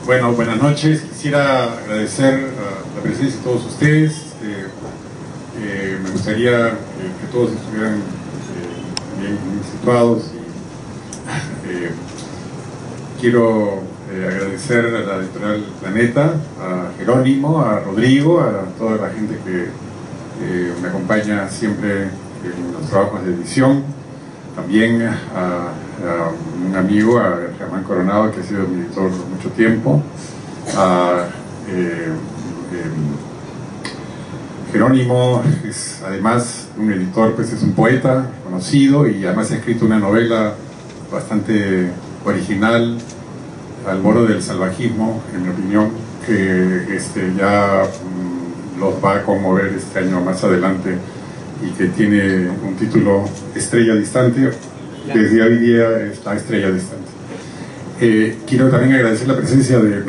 Bueno, buenas noches. Quisiera agradecer la presencia de todos ustedes. Me gustaría que todos estuvieran bien situados. Quiero agradecer a la editorial Planeta, a Jerónimo, a Rodrigo, a toda la gente que me acompaña siempre en los trabajos de edición. También a un amigo, a Germán Coronado, que ha sido mi editor por mucho tiempo, a Jerónimo es además un editor, pues es un poeta conocido y además ha escrito una novela bastante original, Al borde del salvajismo, en mi opinión, que ya los va a conmover este año más adelante y que tiene un título Estrella Distante. Desde hoy día está Estrella Distante. Quiero también agradecer la presencia de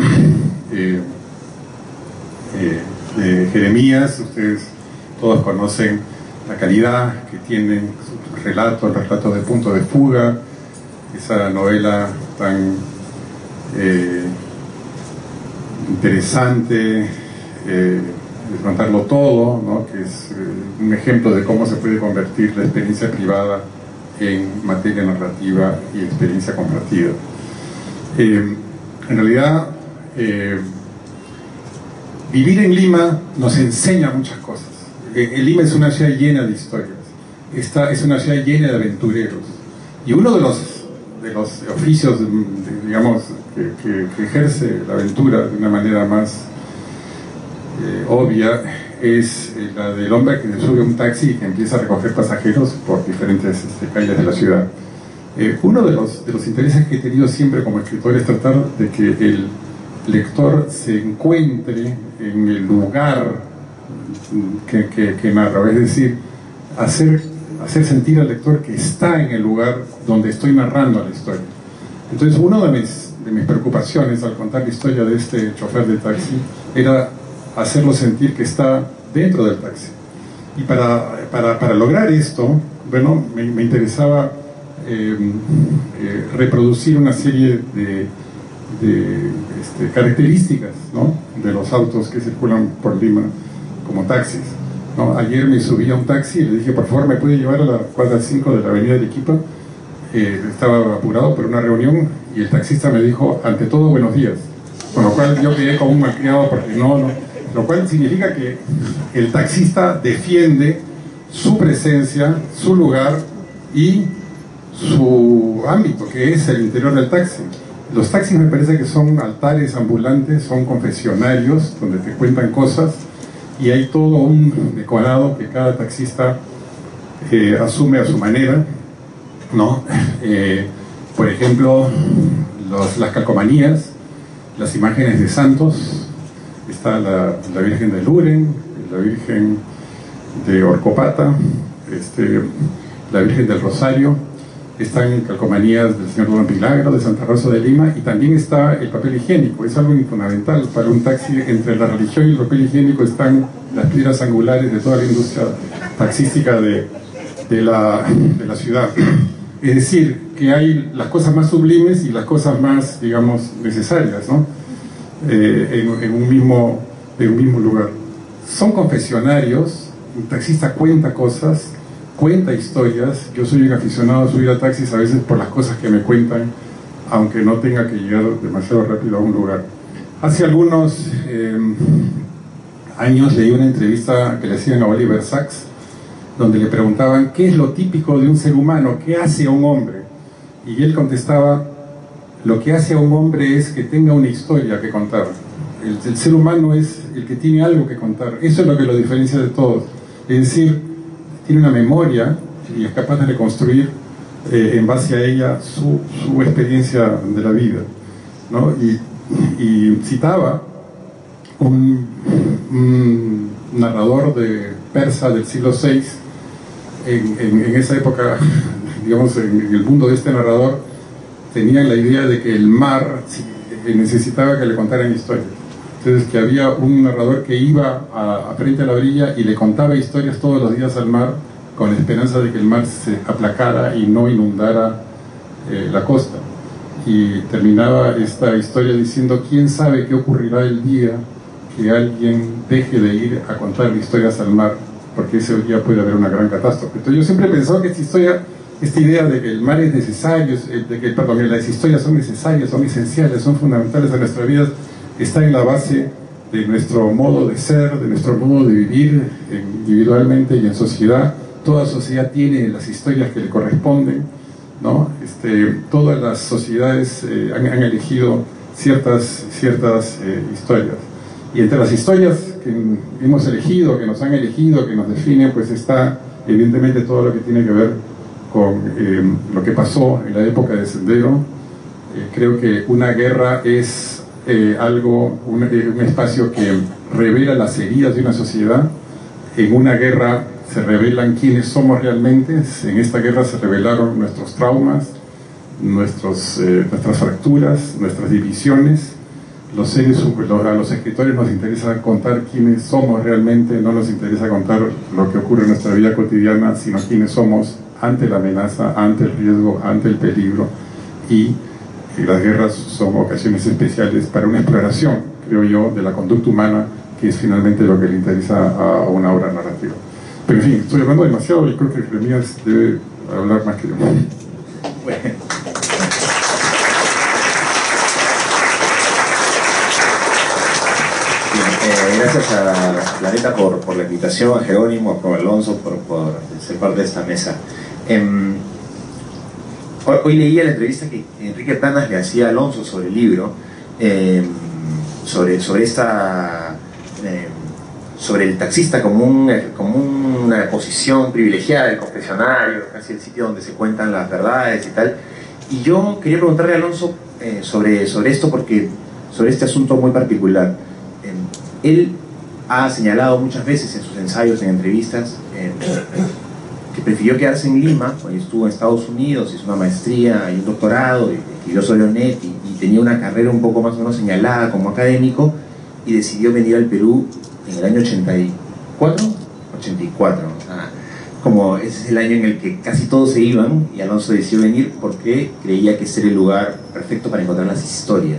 Jeremías. Ustedes todos conocen la calidad que tiene su relato, el relato de Punto de Fuga, esa novela tan interesante, desmontarlo todo, ¿no? Que es un ejemplo de cómo se puede convertir la experiencia privada en materia narrativa y experiencia compartida. En realidad, vivir en Lima nos enseña muchas cosas. Lima es una ciudad llena de historias. Esta es una ciudad llena de aventureros. Y uno de los oficios, digamos, que ejerce la aventura de una manera más obvia es la del hombre que se sube a un taxi y que empieza a recoger pasajeros por diferentes calles de la ciudad. Uno de los intereses que he tenido siempre como escritor es tratar de que el lector se encuentre en el lugar que narra, es decir, hacer sentir al lector que está en el lugar donde estoy narrando la historia. Entonces, una de mis preocupaciones al contar la historia de este chofer de taxi era hacerlo sentir que está dentro del taxi. Y para lograr esto, bueno, me interesaba reproducir una serie de características, ¿no?, de los autos que circulan por Lima como taxis, ¿no? Ayer me subí a un taxi y le dije, por favor, ¿me puede llevar a la cuadra 5 de la avenida Arequipa? Estaba apurado por una reunión y el taxista me dijo, ante todo, buenos días. Con lo cual yo quedé como un malcriado porque lo cual significa que el taxista defiende su presencia, su lugar y su ámbito, que es el interior del taxi. Los taxis me parece que son altares ambulantes, son confesionarios donde te cuentan cosas y hay todo un decorado que cada taxista asume a su manera, ¿no? Por ejemplo, las calcomanías, las imágenes de santos. Está la Virgen de Luren, la Virgen de Orcopata, la Virgen del Rosario, están calcomanías del Señor Don Milagro, de Santa Rosa de Lima, y también está el papel higiénico. Es algo fundamental para un taxi. Entre la religión y el papel higiénico están las piedras angulares de toda la industria taxística de la ciudad. Es decir, que hay las cosas más sublimes y las cosas más, digamos, necesarias, ¿no? En un mismo lugar. Son confesionarios, un taxista cuenta cosas, cuenta historias. Yo soy un aficionado a subir a taxis a veces por las cosas que me cuentan, aunque no tenga que llegar demasiado rápido a un lugar. Hace algunos años leí una entrevista que le hacían a Oliver Sacks, donde le preguntaban qué es lo típico de un ser humano, qué hace a un hombre, y él contestaba, lo que hace a un hombre es que tenga una historia que contar. El ser humano es el que tiene algo que contar. Eso es lo que lo diferencia de todos. Es decir, tiene una memoria y es capaz de reconstruir en base a ella su experiencia de la vida, ¿no? Y citaba un narrador persa del siglo VI. En esa época, digamos, en el mundo de este narrador, tenían la idea de que el mar necesitaba que le contaran historias. Entonces, que había un narrador que iba a frente a la orilla y le contaba historias todos los días al mar, con la esperanza de que el mar se aplacara y no inundara la costa. y terminaba esta historia diciendo: ¿quién sabe qué ocurrirá el día que alguien deje de ir a contar historias al mar? Porque ese día puede haber una gran catástrofe. Entonces yo siempre he pensado que esta idea de que el mar es necesario, que las historias son necesarias, son esenciales, son fundamentales a nuestra vida, está en la base de nuestro modo de ser, de nuestro modo de vivir individualmente y en sociedad. Toda sociedad tiene las historias que le corresponden, ¿no? Todas las sociedades han elegido ciertas historias. Y entre las historias que hemos elegido, que nos han elegido, que nos definen, pues está evidentemente todo lo que tiene que ver con lo que pasó en la época de Sendero. Creo que una guerra es un espacio que revela las heridas de una sociedad. En una guerra se revelan quiénes somos realmente. En esta guerra se revelaron nuestros traumas, nuestras fracturas, nuestras divisiones. A los escritores nos interesa contar quiénes somos realmente, no nos interesa contar lo que ocurre en nuestra vida cotidiana, sino quiénes somos ante la amenaza, ante el riesgo, ante el peligro. Y las guerras son ocasiones especiales para una exploración, creo yo, de la conducta humana, que es finalmente lo que le interesa a una obra narrativa. Pero en fin, estoy hablando demasiado y creo que Jeremías debe hablar más que yo. Bueno. Gracias a Planeta por la invitación, a Jerónimo, a Alonso por ser parte de esta mesa. Hoy leía la entrevista que Enrique Planas le hacía a Alonso sobre el libro, sobre el taxista como una posición privilegiada, el confesionario, casi el sitio donde se cuentan las verdades y tal. Y yo quería preguntarle a Alonso sobre esto, porque sobre este asunto muy particular. Él ha señalado muchas veces en sus ensayos, en entrevistas, que prefirió quedarse en Lima, cuando estuvo en Estados Unidos, hizo una maestría y un doctorado, y escribió sobre ONET, y tenía una carrera un poco más o menos señalada como académico, y decidió venir al Perú en el año 84, como ese es el año en el que casi todos se iban, y Alonso decidió venir porque creía que ese era el lugar perfecto para encontrar las historias.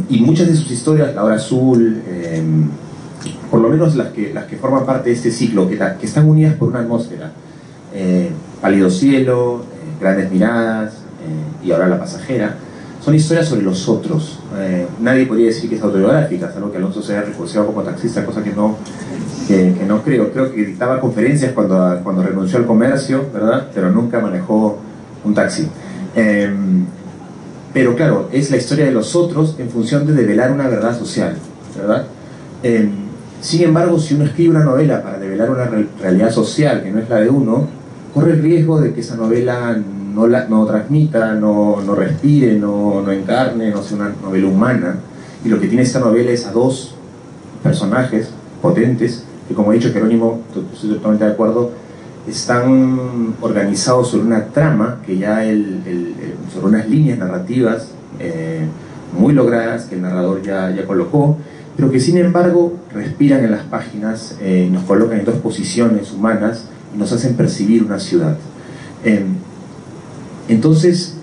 Y muchas de sus historias, La Hora Azul, por lo menos las que forman parte de este ciclo, que están unidas por una atmósfera, Pálido Cielo, Grandes Miradas, y ahora La Pasajera, son historias sobre los otros. Nadie podría decir que es autobiográfica, salvo que Alonso se haya recursivo como taxista, cosa que no creo. Creo que dictaba conferencias cuando renunció al comercio, ¿verdad? Pero nunca manejó un taxi. Pero claro, es la historia de los otros en función de develar una verdad social, ¿verdad? Sin embargo, si uno escribe una novela para develar una realidad social que no es la de uno, corre el riesgo de que esa novela no transmita, no respire, no encarne, no sea una novela humana. Y lo que tiene esta novela es a dos personajes potentes, que, como ha dicho Jerónimo, estoy totalmente de acuerdo, están organizados sobre una trama que ya sobre unas líneas narrativas muy logradas que el narrador ya colocó, pero que sin embargo respiran en las páginas, nos colocan en dos posiciones humanas y nos hacen percibir una ciudad. Entonces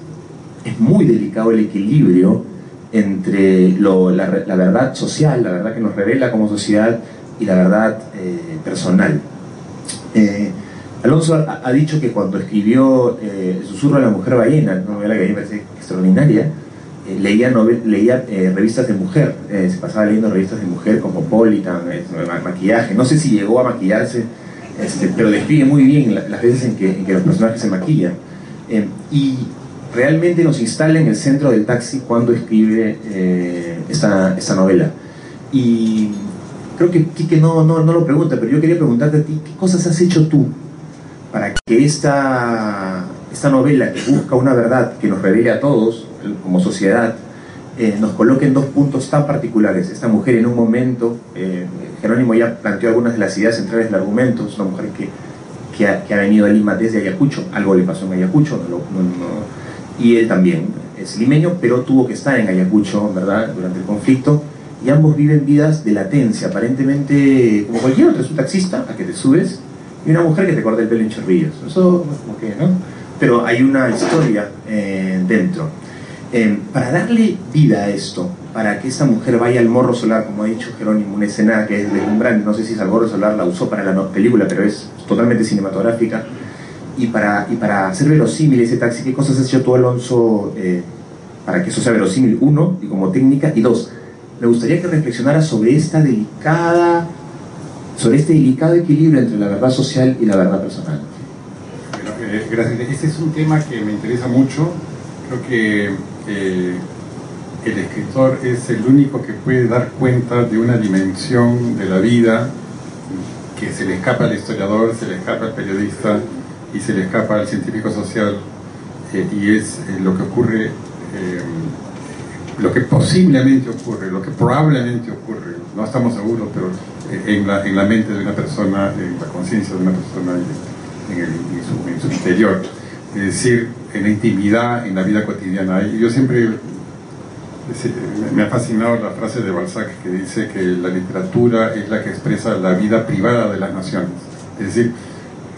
es muy delicado el equilibrio entre la verdad social, la verdad que nos revela como sociedad, y la verdad personal. Alonso ha dicho que cuando escribió El susurro de la mujer ballena, una novela que a mí me parece extraordinaria, leía revistas de mujer, se pasaba leyendo revistas de mujer como Cosmopolitan, maquillaje. No sé si llegó a maquillarse, pero describe muy bien las veces en que los personajes se maquillan. Y realmente nos instala en el centro del taxi cuando escribe esta novela. Y creo que Quique no lo pregunta, pero yo quería preguntarte a ti, ¿qué cosas has hecho tú para que esta novela, que busca una verdad que nos revele a todos como sociedad, nos coloque en dos puntos tan particulares? Esta mujer en un momento, Jerónimo ya planteó algunas de las ideas centrales del argumento, es una mujer que ha venido a Lima desde Ayacucho, algo le pasó en Ayacucho, y él también es limeño, pero tuvo que estar en Ayacucho, ¿verdad?, durante el conflicto, y ambos viven vidas de latencia, aparentemente como cualquier otro. Es un taxista a que te subes y una mujer que te corta el pelo en chorrillos, eso como que, ¿no? Pero hay una historia dentro. Para darle vida a esto, para que esta mujer vaya al morro solar, como ha dicho Jerónimo, una escena que es deslumbrante, no sé si el morro solar la usó para la película, pero es totalmente cinematográfica, y para hacer verosímil ese taxi, ¿qué cosas has hecho tú, Alonso, para que eso sea verosímil? Uno, y como técnica, y dos, me gustaría que reflexionara sobre este delicado equilibrio entre la verdad social y la verdad personal. Bueno, gracias. Este es un tema que me interesa mucho. Creo que el escritor es el único que puede dar cuenta de una dimensión de la vida que se le escapa al historiador, se le escapa al periodista y se le escapa al científico social, y es lo que ocurre, lo que posiblemente ocurre, lo que probablemente ocurre, no estamos seguros, pero en la mente de una persona, en la conciencia de una persona, en su interior, es decir, en la intimidad, en la vida cotidiana. Y yo siempre me ha fascinado la frase de Balzac que dice que la literatura es la que expresa la vida privada de las naciones, es decir,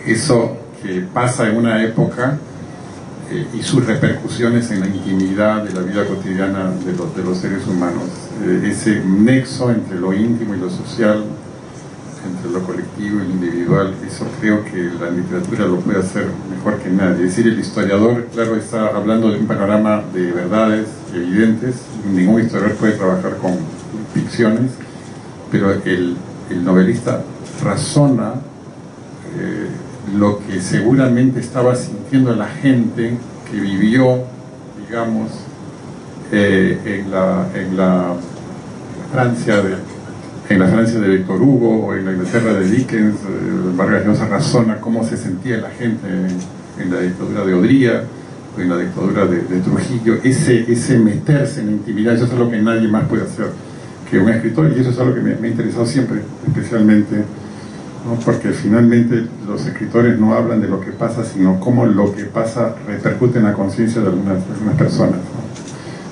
eso que pasa en una época y sus repercusiones en la intimidad de la vida cotidiana de los seres humanos, ese nexo entre lo íntimo y lo social, entre lo colectivo y lo individual. Eso creo que la literatura lo puede hacer mejor que nadie. Es decir, el historiador, claro, está hablando de un panorama de verdades evidentes, ningún historiador puede trabajar con ficciones, pero el novelista razona lo que seguramente estaba sintiendo la gente que vivió, digamos, en la Francia de Víctor Hugo, o en la Inglaterra de Dickens. Vargas Llosa razona cómo se sentía la gente en la dictadura de Odría, o en la dictadura de Trujillo. Ese meterse en la intimidad, eso es algo que nadie más puede hacer que un escritor, y eso es algo que me ha interesado siempre, especialmente, ¿no? Porque finalmente los escritores no hablan de lo que pasa, sino cómo lo que pasa repercute en la conciencia de algunas personas, ¿no?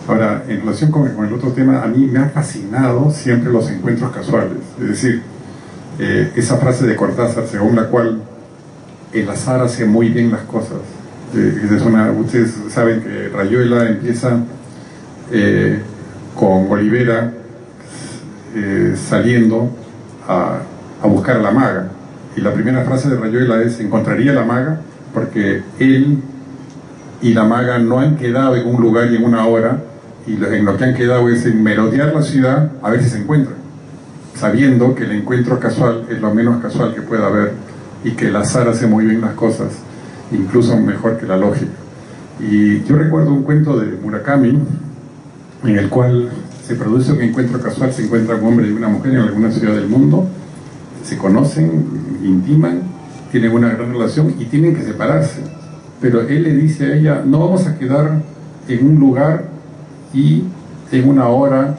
Ahora, en relación con el otro tema, a mí me ha fascinado siempre los encuentros casuales, es decir, esa frase de Cortázar según la cual el azar hace muy bien las cosas. Ustedes saben que Rayuela empieza con Olivera saliendo a buscar a la maga, y la primera frase de Rayuela es: encontraría a la maga, porque él y la maga no han quedado en un lugar y en una hora, y en lo que han quedado es en merodear la ciudad a ver si se encuentran, sabiendo que el encuentro casual es lo menos casual que pueda haber, y que el azar hace muy bien las cosas, incluso mejor que la lógica. Y yo recuerdo un cuento de Murakami en el cual se produce un encuentro casual, se encuentra un hombre y una mujer en alguna ciudad del mundo, se conocen, intiman, tienen una gran relación y tienen que separarse, pero él le dice a ella: no vamos a quedar en un lugar y en una hora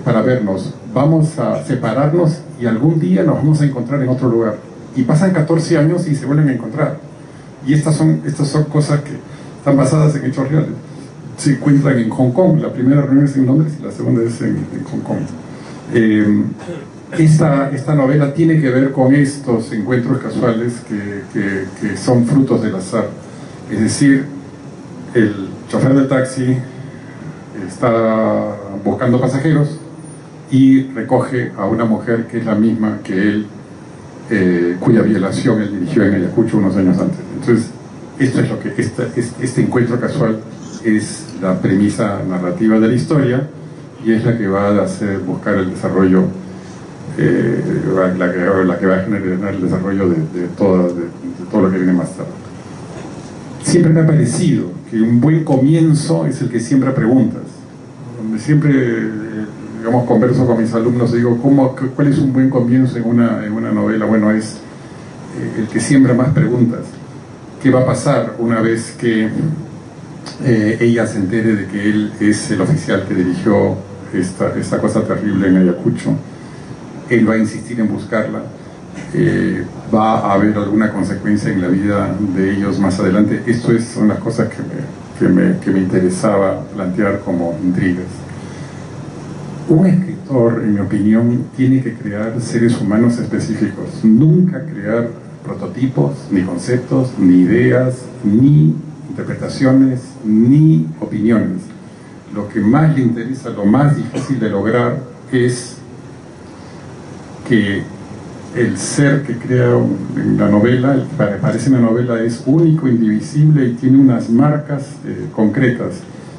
para vernos, vamos a separarnos y algún día nos vamos a encontrar en otro lugar. Y pasan 14 años y se vuelven a encontrar, y estas son cosas que están basadas en hechos reales. Se encuentran en Hong Kong, la primera reunión es en Londres y la segunda es en Hong Kong. Esta novela tiene que ver con estos encuentros casuales que son frutos del azar. Es decir, el chofer del taxi está buscando pasajeros y recoge a una mujer que es la misma que él, cuya violación él dirigió en Ayacucho unos años antes. Entonces, esto es lo que este encuentro casual es la premisa narrativa de la historia, y es la que va a hacer buscar el desarrollo, la que va a generar el desarrollo de todo lo que viene más tarde. Siempre me ha parecido que un buen comienzo es el que siembra preguntas. Donde siempre, digamos, converso con mis alumnos y digo: ¿cuál es un buen comienzo en una novela? Bueno, es el que siembra más preguntas. ¿Qué va a pasar una vez que ella se entere de que él es el oficial que dirigió esta cosa terrible en Ayacucho? Él va a insistir en buscarla, va a haber alguna consecuencia en la vida de ellos más adelante. Son las cosas que me interesaba plantear como intrigas. Un escritor, en mi opinión, tiene que crear seres humanos específicos, nunca crear prototipos, ni conceptos, ni ideas, ni interpretaciones ni opiniones. Lo que más le interesa, lo más difícil de lograr es que el ser que crea en la novela, el que aparece en la novela, es único, indivisible y tiene unas marcas concretas.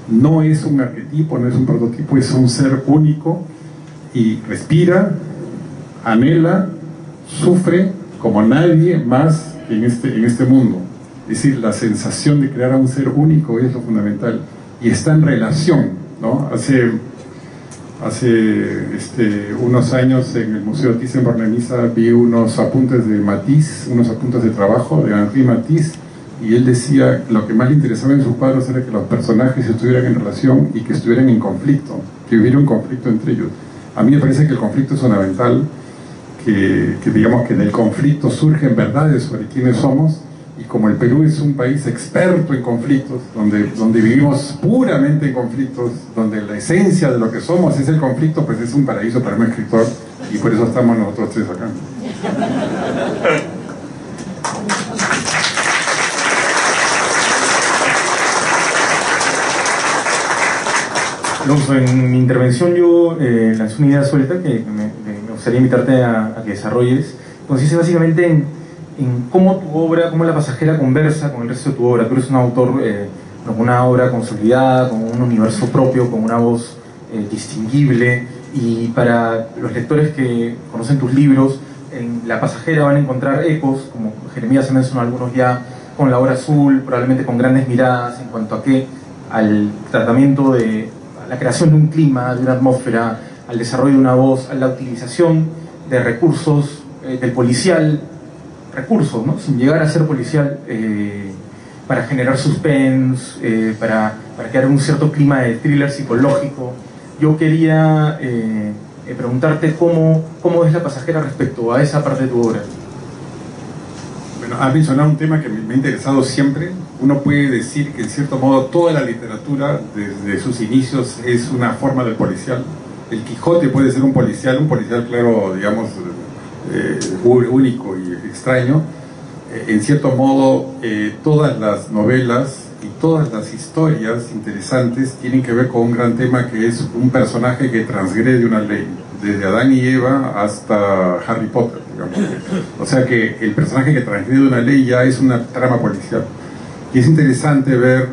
No es un arquetipo, no es un prototipo, es un ser único y respira, anhela, sufre como nadie más en este mundo. Es decir, la sensación de crear a un ser único es lo fundamental y está en relación, ¿no? Hace unos años en el Museo Thyssen-Bornemisza vi unos apuntes de Matisse, unos apuntes de trabajo de Henri Matisse, y él decía lo que más le interesaba en sus cuadros era que los personajes estuvieran en relación y que estuvieran en conflicto, que hubiera un conflicto entre ellos. A mí me parece que el conflicto es fundamental, que digamos que del conflicto surgen verdades sobre quiénes somos, y como el Perú es un país experto en conflictos, donde vivimos puramente en conflictos, donde la esencia de lo que somos es el conflicto, pues es un paraíso para un escritor, y por eso estamos nosotros tres acá. Alonso, en mi intervención yo lancé una idea suelta que me gustaría invitarte a que desarrolles. Consiste básicamente en cómo tu obra, cómo La pasajera conversa con el resto de tu obra. Tú eres un autor con una obra consolidada, con un universo propio, con una voz distinguible, y para los lectores que conocen tus libros, en La pasajera van a encontrar ecos, como Jeremías se mencionó algunos ya, con La hora azul, probablemente con grandes miradas en cuanto a al tratamiento de la creación de un clima, de una atmósfera, al desarrollo de una voz, a la utilización de recursos del policial, recursos, ¿no? Sin llegar a ser policial, para generar suspense, para crear un cierto clima de thriller psicológico. Yo quería preguntarte cómo es La pasajera respecto a esa parte de tu obra. Bueno, has mencionado un tema que me ha interesado siempre. Uno puede decir que en cierto modo toda la literatura desde sus inicios es una forma del policial. El Quijote puede ser un policial claro, digamos, único y extraño. En cierto modo todas las novelas y todas las historias interesantes tienen que ver con un gran tema, que es un personaje que transgrede una ley, desde Adán y Eva hasta Harry Potter, digamos. O sea que el personaje que transgrede una ley ya es una trama policial. Y es interesante ver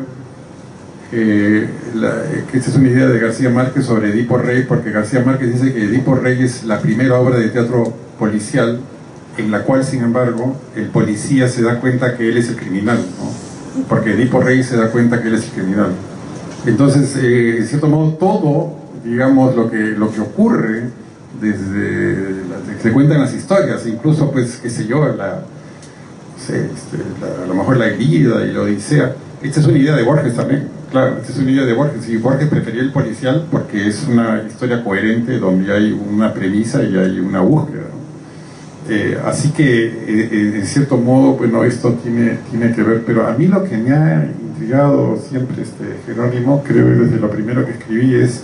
que esta es una idea de García Márquez sobre Edipo Rey, porque García Márquez dice que Edipo Rey es la primera obra de teatro policial en la cual, sin embargo, el policía se da cuenta que él es el criminal, ¿no? Porque Edipo Rey se da cuenta que él es el criminal. Entonces, en cierto modo, todo, digamos, lo que ocurre se cuentan las historias, incluso, pues, qué sé yo, a lo mejor la Ilíada y la Odisea. Esta es una idea de Borges también, claro, esta es una idea de Borges, y Borges prefería el policial porque es una historia coherente donde hay una premisa y hay una búsqueda, ¿no? Así que, en cierto modo, bueno, esto tiene que ver, pero a mí lo que me ha intrigado siempre, Jerónimo, creo que desde lo primero que escribí, es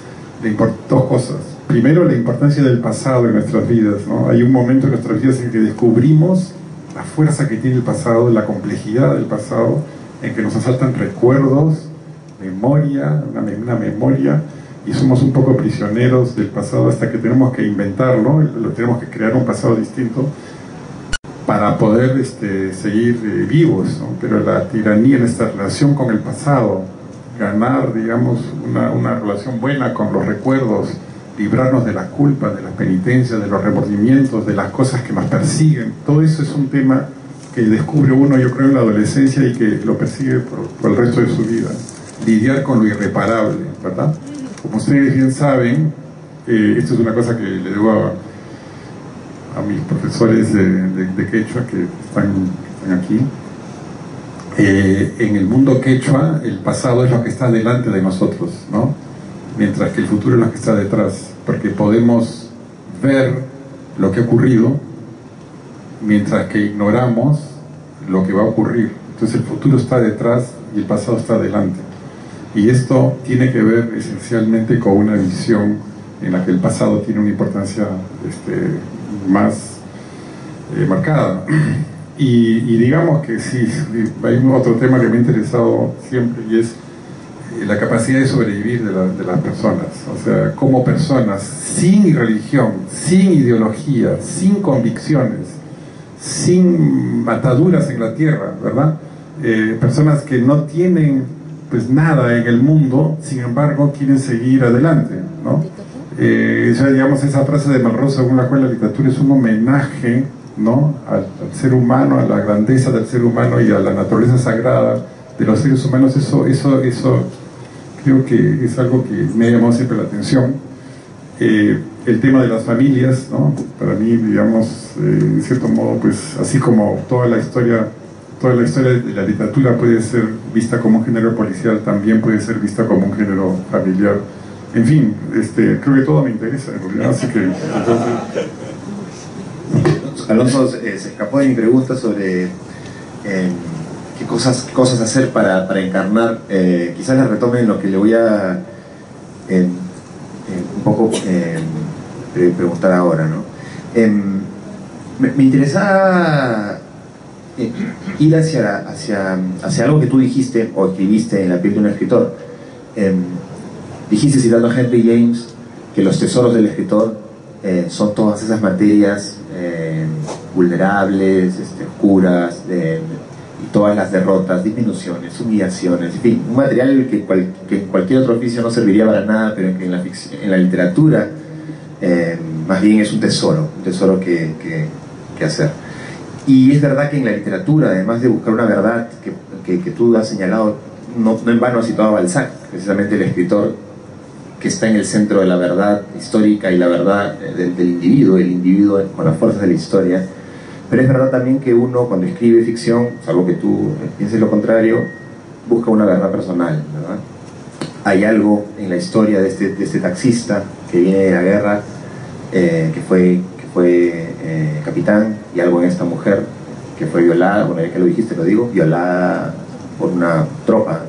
dos cosas. Primero, la importancia del pasado en nuestras vidas, ¿no? Hay un momento en nuestras vidas en que descubrimos la fuerza que tiene el pasado, la complejidad del pasado, en que nos asaltan recuerdos, memoria, una memoria, y somos un poco prisioneros del pasado hasta que tenemos que inventarlo, tenemos que crear un pasado distinto para poder seguir vivos, ¿no? Pero la tiranía en esta relación con el pasado, ganar, digamos, una relación buena con los recuerdos, librarnos de las culpas, de las penitencias, de los remordimientos, de las cosas que nos persiguen, todo eso es un tema que descubre uno, yo creo, en la adolescencia y que lo persigue por el resto de su vida. Lidiar con lo irreparable, ¿verdad? Como ustedes bien saben, esto es una cosa que le debo a mis profesores de quechua que están aquí. En el mundo quechua, el pasado es lo que está delante de nosotros, ¿no? Mientras que el futuro es lo que está detrás, porque podemos ver lo que ha ocurrido, mientras que ignoramos lo que va a ocurrir. Entonces el futuro está detrás y el pasado está delante. Y esto tiene que ver esencialmente con una visión en la que el pasado tiene una importancia más marcada. Y digamos que sí, hay otro tema que me ha interesado siempre y es la capacidad de sobrevivir de las personas, o sea, como personas, sin religión, sin ideología, sin convicciones, sin ataduras en la tierra, ¿verdad? Personas que no tienen pues nada en el mundo, sin embargo quieren seguir adelante, ¿no? Digamos, esa frase de Malraux, según la cual la literatura es un homenaje, ¿no?, al ser humano, a la grandeza del ser humano y a la naturaleza sagrada de los seres humanos. Eso creo que es algo que me ha llamado siempre la atención. El tema de las familias, ¿no?, para mí, digamos, en cierto modo, pues así como toda la historia de la literatura puede ser vista como un género policial, también puede ser vista como un género familiar. En fin, creo que todo me interesa, en realidad, así que entonces... Alonso se escapó de mi pregunta sobre qué cosas hacer para encarnar. Quizás la retome en lo que le voy a un poco preguntar ahora, ¿no? Me interesa ir hacia algo que tú dijiste o escribiste en La piel de un escritor. Dijiste, citando a Henry James, que los tesoros del escritor son todas esas materias vulnerables, oscuras, y todas las derrotas, disminuciones, humillaciones, en fin, un material que en cualquier otro oficio no serviría para nada, pero que en la literatura más bien es un tesoro que hacer. Y es verdad que en la literatura, además de buscar una verdad que tú has señalado, no en vano has citado a Balzac, precisamente el escritor que está en el centro de la verdad histórica y la verdad del individuo, el individuo con las fuerzas de la historia. Pero es verdad también que uno, cuando escribe ficción, salvo que tú pienses lo contrario, busca una verdad personal, ¿verdad? Hay algo en la historia de este taxista que viene de la guerra, que fue capitán, y algo en esta mujer que fue violada, bueno, ya que lo dijiste, lo digo, violada por una tropa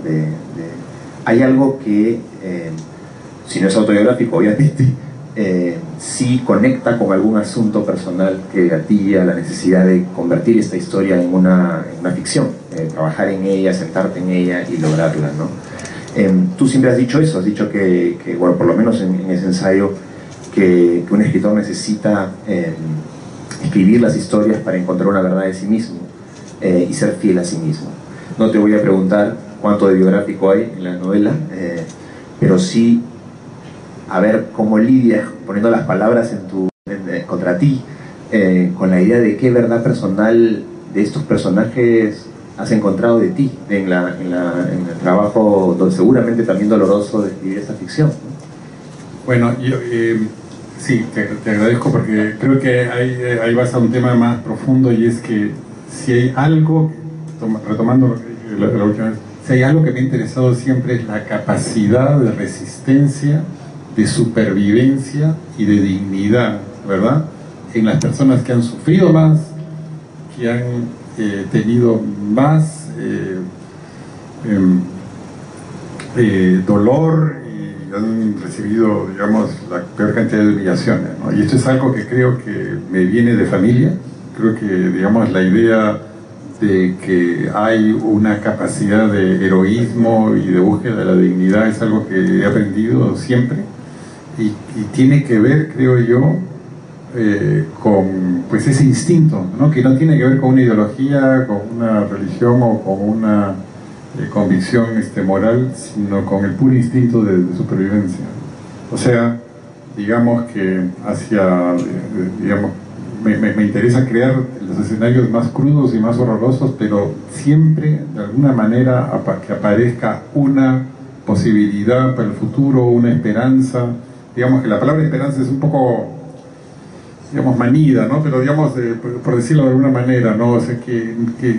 hay algo que, si no es autobiográfico, obviamente, sí conecta con algún asunto personal que gatilla la necesidad de convertir esta historia en una ficción, trabajar en ella, sentarte en ella y lograrla, ¿no? Tú siempre has dicho eso, has dicho que bueno, por lo menos en ese ensayo, que un escritor necesita escribir las historias para encontrar una verdad de sí mismo y ser fiel a sí mismo. No te voy a preguntar cuánto de biográfico hay en la novela, pero sí a ver cómo lidias poniendo las palabras contra ti, con la idea de qué verdad personal de estos personajes has encontrado de ti en el trabajo seguramente también doloroso de escribir esta ficción, ¿no? Bueno, yo sí, te agradezco, porque creo que ahí vas a un tema más profundo, y es que si hay algo, retomando lo que dije la última vez, si hay algo que me ha interesado siempre es la capacidad de resistencia, de supervivencia y de dignidad, ¿verdad?, en las personas que han sufrido más, que han tenido más dolor y han recibido, digamos, la peor cantidad de humillaciones, ¿no? Y esto es algo que creo que me viene de familia. Creo que, digamos, la idea de que hay una capacidad de heroísmo y de búsqueda de la dignidad es algo que he aprendido siempre, y tiene que ver, creo yo, con pues ese instinto, ¿no?, que no tiene que ver con una ideología, con una religión o con una convicción moral, sino con el puro instinto de supervivencia. O sea, digamos que digamos, me interesa crear los escenarios más crudos y más horrorosos, pero siempre de alguna manera que aparezca una posibilidad para el futuro, una esperanza. Digamos que la palabra esperanza es un poco, digamos, manida, ¿no?, pero digamos, por decirlo de alguna manera, ¿no?, o sea, que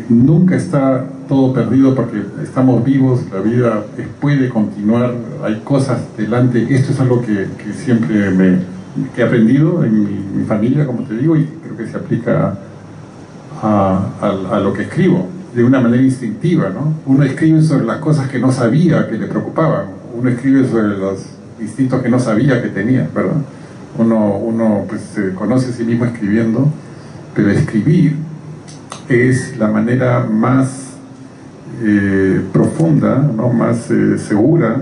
nunca está todo perdido, porque estamos vivos, la vida puede continuar, hay cosas delante. Esto es algo que siempre he aprendido en mi familia, como te digo, y creo que se aplica a lo que escribo de una manera instintiva, ¿no? Uno escribe sobre las cosas que no sabía que le preocupaban, uno escribe sobre los instintos que no sabía que tenía, ¿verdad? Uno pues se conoce a sí mismo escribiendo, pero escribir es la manera más profunda, ¿no? Más segura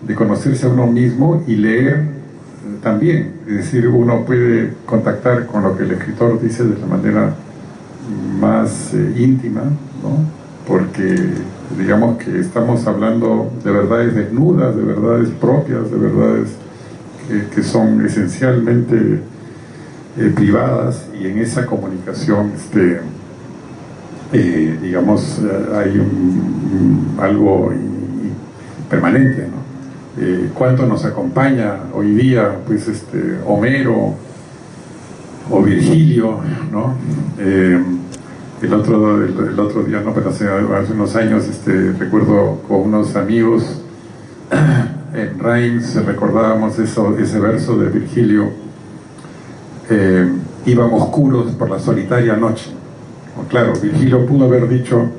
de conocerse a uno mismo y leer también. Es decir, uno puede contactar con lo que el escritor dice de la manera más íntima, ¿no? Porque digamos que estamos hablando de verdades desnudas, de verdades propias, de verdades que son esencialmente privadas, y en esa comunicación digamos hay algo permanente, ¿no? ¿Cuánto nos acompaña hoy día pues Homero o Virgilio, ¿no? El otro día, no, pero hace unos años recuerdo con unos amigos en Reims recordábamos ese verso de Virgilio, íbamos oscuros por la solitaria noche. Claro, Virgilio pudo haber dicho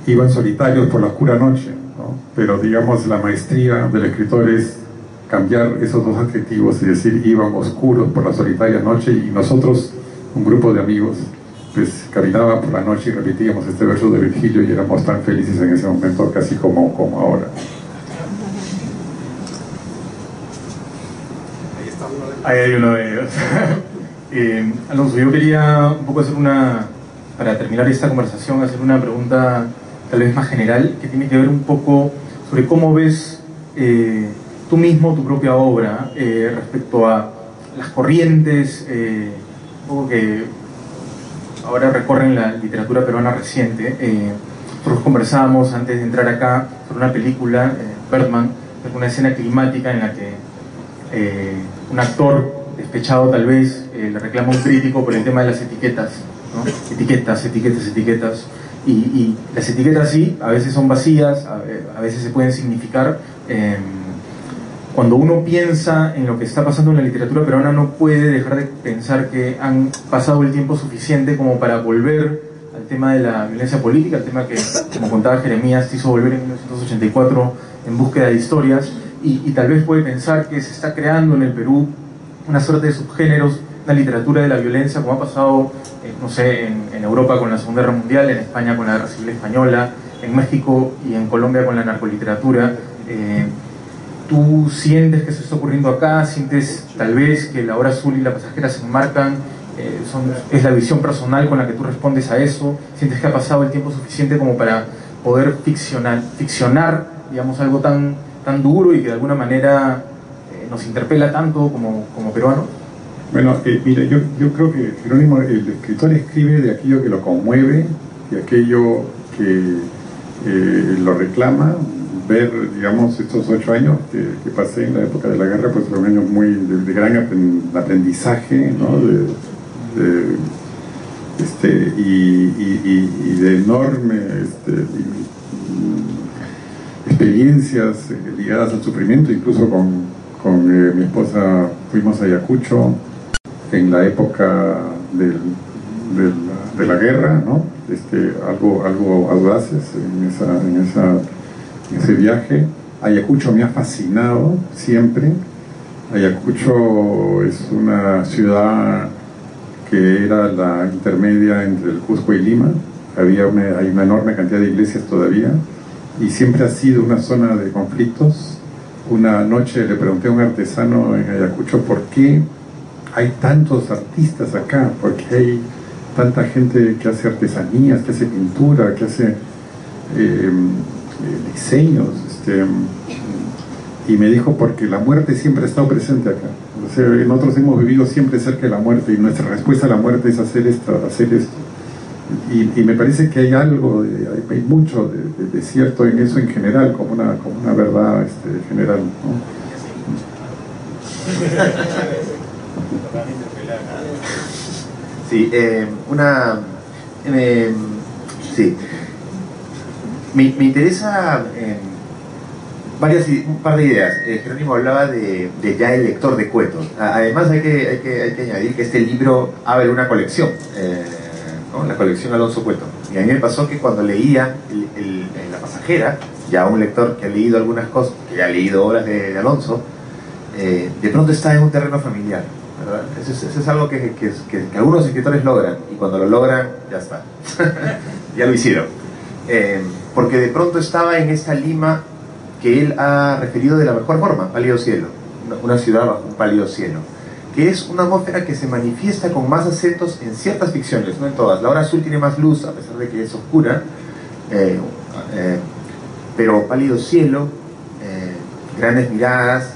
iban solitarios por la oscura noche, ¿no? Pero digamos la maestría del escritor es cambiar esos dos adjetivos y decir iban oscuros por la solitaria noche, y nosotros, un grupo de amigos, pues caminaba por la noche y repetíamos este verso de Virgilio y éramos tan felices en ese momento, casi como ahora. Ahí hay uno de ellos. Alonso, yo quería un poco para terminar esta conversación, hacer una pregunta tal vez más general, que tiene que ver un poco sobre cómo ves tú mismo tu propia obra respecto a las corrientes un poco que ahora recorren la literatura peruana reciente. Nosotros conversábamos antes de entrar acá sobre una película, Birdman, una escena climática en la que un actor despechado tal vez le reclama a un crítico por el tema de las etiquetas, ¿no? Etiquetas. Y las etiquetas sí, a veces son vacías, a veces se pueden significar. Cuando uno piensa en lo que está pasando en la literatura peruana, no puede dejar de pensar que han pasado el tiempo suficiente como para volver al tema de la violencia política, al tema que, como contaba Jeremías, te hizo volver en 1984 en búsqueda de historias, y tal vez puede pensar que se está creando en el Perú una suerte de subgéneros, una literatura de la violencia, como ha pasado, no sé, en Europa con la Segunda Guerra Mundial, en España con la Guerra Civil Española, en México y en Colombia con la narcoliteratura. ¿Tú sientes que eso está ocurriendo acá? ¿Sientes tal vez que La Hora Azul y La Pasajera se enmarcan? ¿Es la visión personal con la que tú respondes a eso? ¿Sientes que ha pasado el tiempo suficiente como para poder ficcionar digamos, algo tan duro y que de alguna manera nos interpela tanto como peruanos? Bueno, mira, yo creo que Jerónimo, el escritor, escribe de aquello que lo conmueve, de aquello que lo reclama. Ver, digamos, estos 8 años que pasé en la época de la guerra, pues fueron años muy de gran aprendizaje, ¿no? Y de enorme experiencias ligadas al sufrimiento. Incluso con mi esposa fuimos a Ayacucho en la época de la guerra, ¿no? Algo audaces en ese viaje. Ayacucho me ha fascinado siempre. Ayacucho es una ciudad que era la intermedia entre el Cusco y Lima. Hay una enorme cantidad de iglesias todavía, y siempre ha sido una zona de conflictos. Una noche le pregunté a un artesano en Ayacucho por qué hay tantos artistas acá, por qué hay tanta gente que hace artesanías, que hace pintura, que hace diseños, y me dijo porque la muerte siempre ha estado presente acá. O sea, nosotros hemos vivido siempre cerca de la muerte, y nuestra respuesta a la muerte es hacer esto. Y me parece que hay algo, hay mucho de cierto en eso en general, como una verdad general, ¿no? Sí, sí. Me interesa un par de ideas. Jerónimo hablaba de ya el lector de cuentos. Además hay que añadir que este libro abre una colección, ¿no? La colección Alonso Cueto. Y a mí me pasó que cuando leía La Pasajera, ya un lector que ha leído algunas cosas, que ya ha leído obras de Alonso, de pronto está en un terreno familiar. ¿verdad? Eso es algo que algunos escritores logran, y cuando lo logran, ya está. Ya lo hicieron. Porque de pronto estaba en esta Lima que él ha referido de la mejor forma, pálido cielo, una ciudad bajo un pálido cielo, que es una atmósfera que se manifiesta con más acentos en ciertas ficciones, no en todas. La hora azul tiene más luz, a pesar de que es oscura, pero pálido cielo, grandes miradas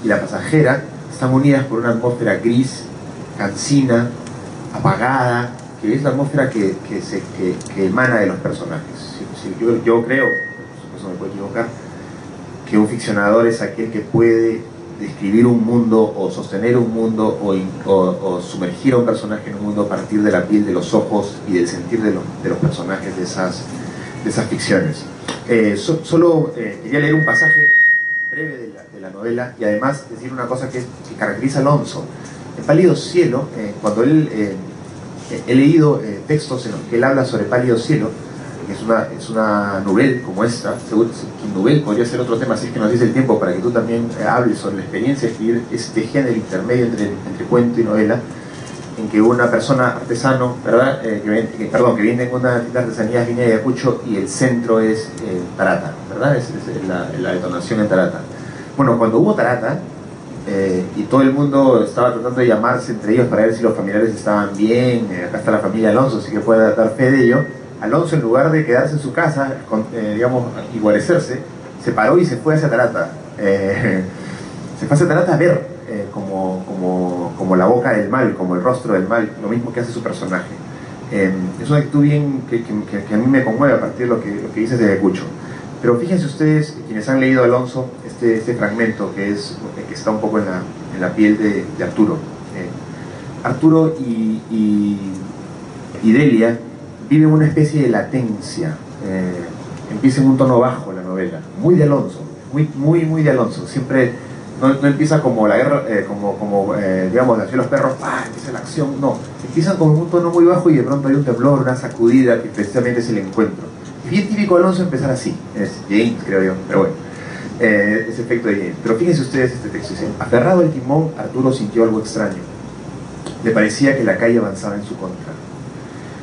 y la pasajera están unidas por una atmósfera gris, cansina, apagada, que es la atmósfera que emana de los personajes. Yo creo, por eso me puedo equivocar, que un ficcionador es aquel que puede describir un mundo o sostener un mundo o sumergir a un personaje en un mundo a partir de la piel, de los ojos y del sentir de los personajes de esas ficciones. Solo quería leer un pasaje breve de la novela y además decir una cosa que caracteriza a Alonso. En Pálido Cielo, cuando he leído textos en los que él habla sobre Pálido Cielo, que es una novela como esta, seguro que novela podría ser otro tema, así es que nos dice el tiempo para que tú también hables sobre la experiencia de escribir este género intermedio entre cuento y novela, en que una persona artesano, ¿verdad? Que viene en una tienda de artesanías Viña de Ayacucho y el centro es Tarata, ¿verdad? Es la detonación en Tarata. Bueno, cuando hubo Tarata, y todo el mundo estaba tratando de llamarse entre ellos para ver si los familiares estaban bien, acá está la familia Alonso, así que puede dar fe de ello. Alonso, en lugar de quedarse en su casa, y guarecerse, se paró y se fue hacia Tarata. Se fue hacia Tarata a ver como la boca del mal, como el rostro del mal, lo mismo que hace su personaje. Es una actitud bien que a mí me conmueve a partir de lo que dice de Ayacucho. Pero fíjense ustedes, quienes han leído Alonso, este fragmento que está un poco en la piel de Arturo. Arturo y Delia viven una especie de latencia. Empieza en un tono bajo la novela, muy de Alonso, muy de Alonso. Siempre no empieza como la guerra, digamos, nació los perros, ¡pah!, empieza la acción. No, empiezan con un tono muy bajo y de pronto hay un temblor, una sacudida, que precisamente es el encuentro. Es bien típico de Alonso empezar así, es James, creo yo, pero bueno, ese efecto de James. Pero fíjense ustedes este texto, dice: aferrado al timón, Arturo sintió algo extraño. Le parecía que la calle avanzaba en su contra.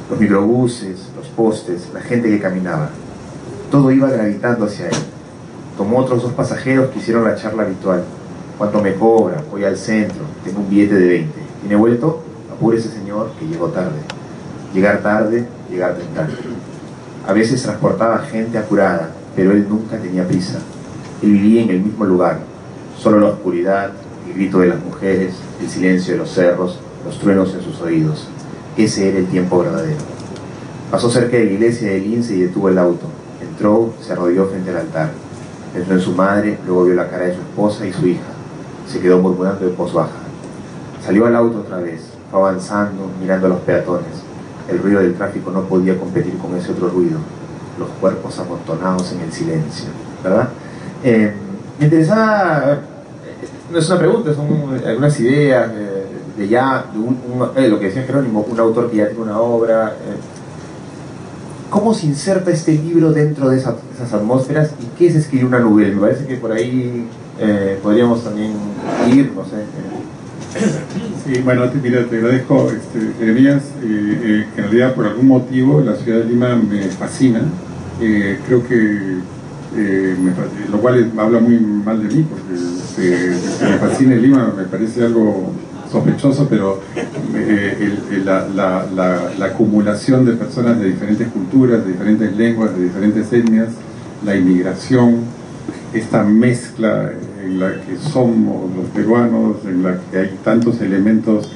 Los microbuses, los postes, la gente que caminaba, todo iba gravitando hacia él. Tomó otros 2 pasajeros que hicieron la charla habitual. ¿Cuánto me cobra? Voy al centro, tengo un billete de 20. ¿Tiene vuelto? Apúrese, señor, que llegó tarde. Llegar tarde, llegar temprano. A veces transportaba gente apurada, pero él nunca tenía prisa. Él vivía en el mismo lugar, solo la oscuridad, el grito de las mujeres, el silencio de los cerros, los truenos en sus oídos. Ese era el tiempo verdadero. Pasó cerca de la iglesia del Lince y detuvo el auto. Entró, se arrodilló frente al altar. Pensó en su madre, luego vio la cara de su esposa y su hija. Se quedó murmurando en voz baja. Salió al auto otra vez, fue avanzando, mirando a los peatones. El ruido del tráfico no podía competir con ese otro ruido. Los cuerpos amontonados en el silencio, ¿verdad? Me interesaba, no es una pregunta, son algunas ideas lo que decía Jerónimo, un autor que ya tiene una obra. ¿Cómo se inserta este libro dentro de esas atmósferas y qué es escribir una novela? Me parece que por ahí podríamos también ir, no sé. Sí, bueno, mira, te agradezco, Jeremías. En realidad, por algún motivo, la ciudad de Lima me fascina. Creo que, lo cual habla muy mal de mí, porque me fascina Lima, me parece algo sospechoso, pero la acumulación de personas de diferentes culturas, de diferentes lenguas, de diferentes etnias, la inmigración, esta mezcla en la que somos los peruanos, en la que hay tantos elementos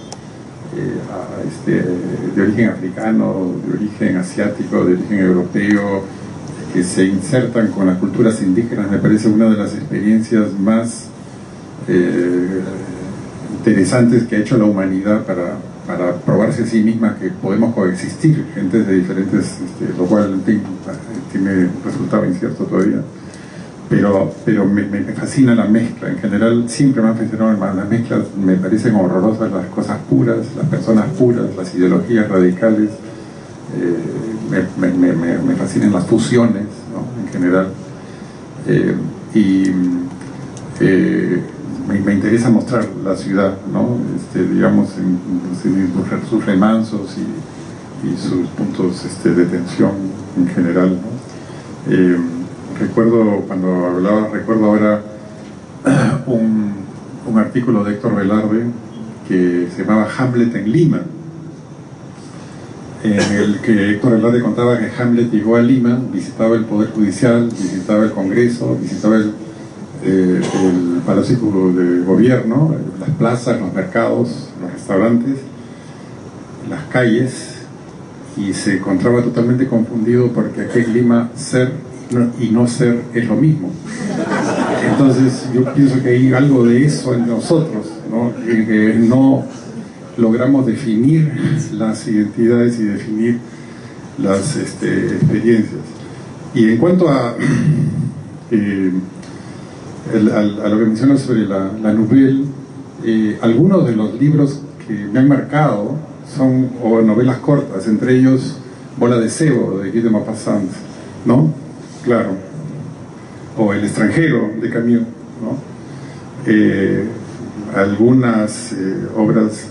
de origen africano, de origen asiático, de origen europeo, que se insertan con las culturas indígenas, me parece una de las experiencias más interesantes que ha hecho la humanidad para probarse a sí misma que podemos coexistir, gentes de diferentes, lo cual me resultaba incierto todavía, pero me fascina la mezcla. En general siempre me han fascinado las mezclas, me parecen horrorosas las cosas puras, las personas puras, las ideologías radicales, me fascinan las fusiones, ¿no?, en general. me interesa mostrar la ciudad, ¿no? Digamos, en sus remansos y sus puntos de tensión en general, ¿no? Recuerdo ahora un artículo de Héctor Velarde que se llamaba Hamlet en Lima, en el que Héctor Velarde contaba que Hamlet llegó a Lima, visitaba el Poder Judicial, visitaba el Congreso, visitaba el Palacio de Gobierno, las plazas, los mercados, los restaurantes, las calles, y se encontraba totalmente confundido porque aquí en Lima ser y no ser es lo mismo. Entonces yo pienso que hay algo de eso en nosotros, ¿no? Que no logramos definir las identidades y definir las experiencias. Y en cuanto a lo que mencionas sobre la Nouvelle, algunos de los libros que me han marcado son novelas cortas, entre ellos Bola de Cebo, de Guy de Maupassant, ¿no? Claro. O El extranjero, de Camus, ¿no? Algunas obras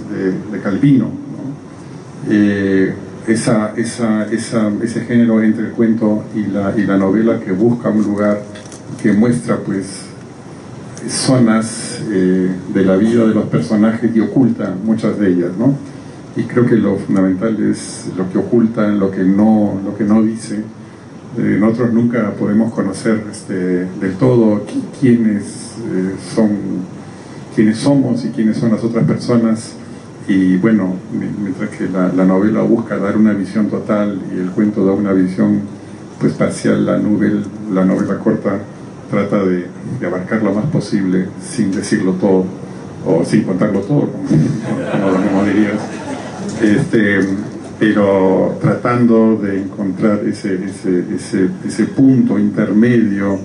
de Calvino, ¿no? Ese género entre el cuento y la novela, que busca un lugar, que muestra pues zonas de la vida de los personajes y oculta muchas de ellas, ¿no? Y creo que lo fundamental es lo que oculta, lo que no dice. Nosotros nunca podemos conocer del todo quiénes somos y quiénes son las otras personas. Y bueno, mientras que la novela busca dar una visión total y el cuento da una visión pues parcial, la novela corta trata de abarcar lo más posible sin decirlo todo o sin contarlo todo, como dirías, pero tratando de encontrar ese punto intermedio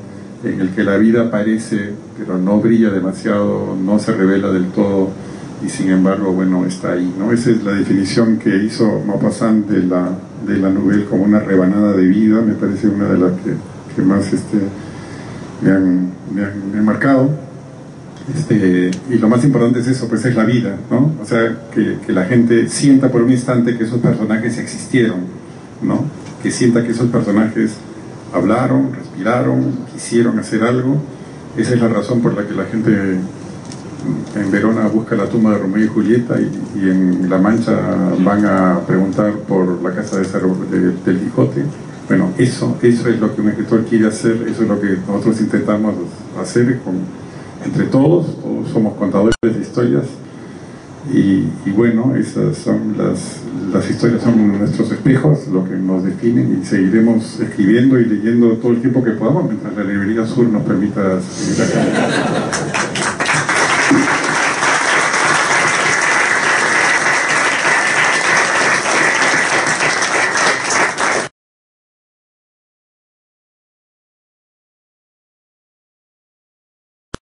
en el que la vida aparece pero no brilla demasiado, no se revela del todo, y sin embargo, bueno, está ahí, ¿no? Esa es la definición que hizo Maupassant de la Nouvelle, como una rebanada de vida. Me parece una de las que más me han marcado. Y lo más importante es eso, pues es la vida, ¿no? O sea, que la gente sienta por un instante que esos personajes existieron, ¿no? Que sienta que esos personajes hablaron, respiraron, quisieron hacer algo. Esa es la razón por la que la gente en Verona busca la tumba de Romeo y Julieta, y en La Mancha van a preguntar por la casa del Quijote. Bueno, eso es lo que un escritor quiere hacer, eso es lo que nosotros intentamos hacer entre todos somos contadores de historias, y bueno, esas son las historias, son nuestros espejos, lo que nos definen, y seguiremos escribiendo y leyendo todo el tiempo que podamos, mientras la librería Sur nos permita seguir acá.